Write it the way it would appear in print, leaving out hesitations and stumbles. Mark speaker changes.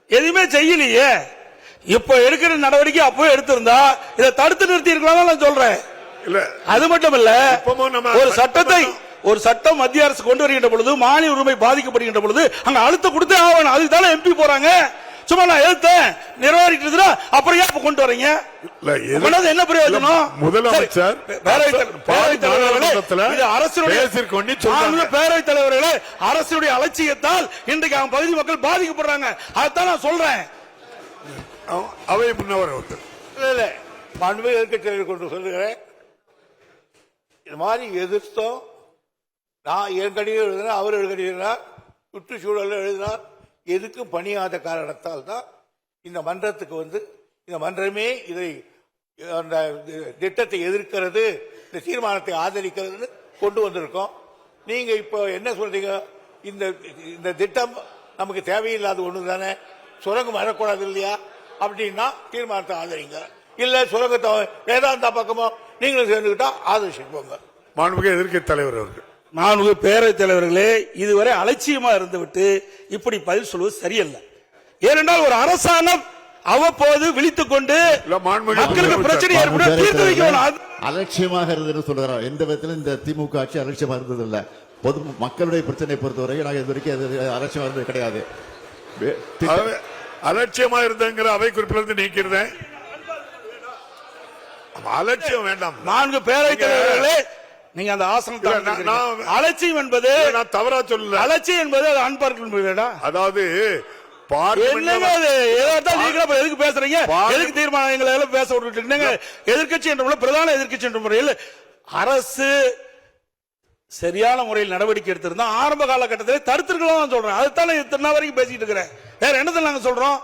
Speaker 1: எதுவுமே செய்யலையே. இப்ப எடுக்கிற நடவடிக்கை அப்பவே எடுத்திருந்தா இதை தடுத்து நிறுத்தி இருக்கலாம் நான் சொல்றேன். இல்ல அது மட்டும் இல்ல, ஒரு சட்டம் மத்திய அரசு கொண்டு வருகின்ற பொழுது மாநில உரிமை பாதிக்கப்படுகின்ற பொழுது அங்க அழுத்தம் கொடுத்தே ஆகணும். அதுக்கு தானே எம்பி போறாங்க. சும்மா நான் எழுத்தேன் நிறைவேறிட்டு அப்புறம் ஏன் கொண்டு வரீங்க? என்ன பிரயோஜனம்?
Speaker 2: முதலமைச்சர்
Speaker 1: பேரவைத் தலைவர்களே, அரசுடைய அலட்சியத்தால் இன்றைக்கு அவன் பகுதி மக்கள் பாதிக்கப்படுறாங்க. அதைத்தான் நான் சொல்றேன்.
Speaker 2: அவை முன்னவர்
Speaker 3: மாண்புமிகு எதிர்க்கட்சியை கொண்டு சொல்லுகிறேன். இது மாதிரி எதிர்த்தோம். நான் என் கடிதம் எழுதினார், அவர் எழுதினார், சுற்றுச்சூழல் எழுதினார். எதுக்கும் பணியாத காரணத்தால் தான் இந்த மன்றத்துக்கு இந்த மன்றமே இதை அந்த திட்டத்தை எதிர்க்கிறது, இந்த தீர்மானத்தை ஆதரிக்கிறது கொண்டு வந்திருக்கோம். நீங்க இப்போ என்ன சொல்றீங்க? இந்த திட்டம் நமக்கு தேவையில்லாத ஒண்ணு தானே, சுரங்கம் வரக்கூடாது இல்லையா அப்படின்னா தீர்மானத்தை ஆதரிங்க. இல்ல சுரங்கத்தை வேதாந்தா பக்கமோ நீங்களும் சேர்ந்துக்கிட்டா ஆதரிச்சுப்போங்க.
Speaker 2: மாண்புமிகு எதிர்க்கட்சி தலைவர் அவர்கள்.
Speaker 1: மாண்புமிகு பேரவைத் தலைவர்களே, இதுவரை அலட்சியமா இருந்துவிட்டு இப்படி பதில் சொல்வது சரியல்ல. ஏனென்றால் ஒரு அரசாங்கம் அவ்வப்போது விழித்துக் கொண்டு மக்களுக்கு பிரச்சனை ஏற்படும் தீர்த்து வைக்கணும்.
Speaker 4: அலட்சியமாக இருந்தது சொல்றாங்க. எந்த விதத்திலும் இந்த திமுக ஆட்சி அலட்சியமா இருந்தது இல்ல. பொது மக்களுடைய பிரச்சனை பொறுத்தவரை நாங்கள் இது வரைக்கும் அலட்சியமா இருந்தது கிடையாது.
Speaker 2: அலட்சியமா இருந்தங்கிற அவை குறிப்பிலிருந்து நீக்கிறேன். அலட்சியம் வேண்டாம்.
Speaker 1: நான்கு பேரவைத் தலைவர்களே, நீங்க அந்த ஆசனத்தை அலட்சியம் என்பது
Speaker 2: நான் தவறா சொல்லல.
Speaker 1: அலட்சியம் என்பது அது அன்பார்க்க.
Speaker 2: அதாவது
Speaker 1: எதுக்கு பேசுறீங்க? எதுக்கு தீர்மானங்களை எல்லாம் பேச விட்டுட்டு எதிர்கட்சி என்ற பிரதான எதிர்கட்சி என்ற முறையில் அரசு சரியான முறையில் நடவடிக்கை எடுத்திருந்தா ஆரம்ப காலகட்டத்தில் தடுத்திருக்கலாம் சொல்றேன். அதுதான் இத்தனை வரைக்கும் பேசிட்டு இருக்கிறேன். வேற என்னத்தை நாங்க சொல்றோம்?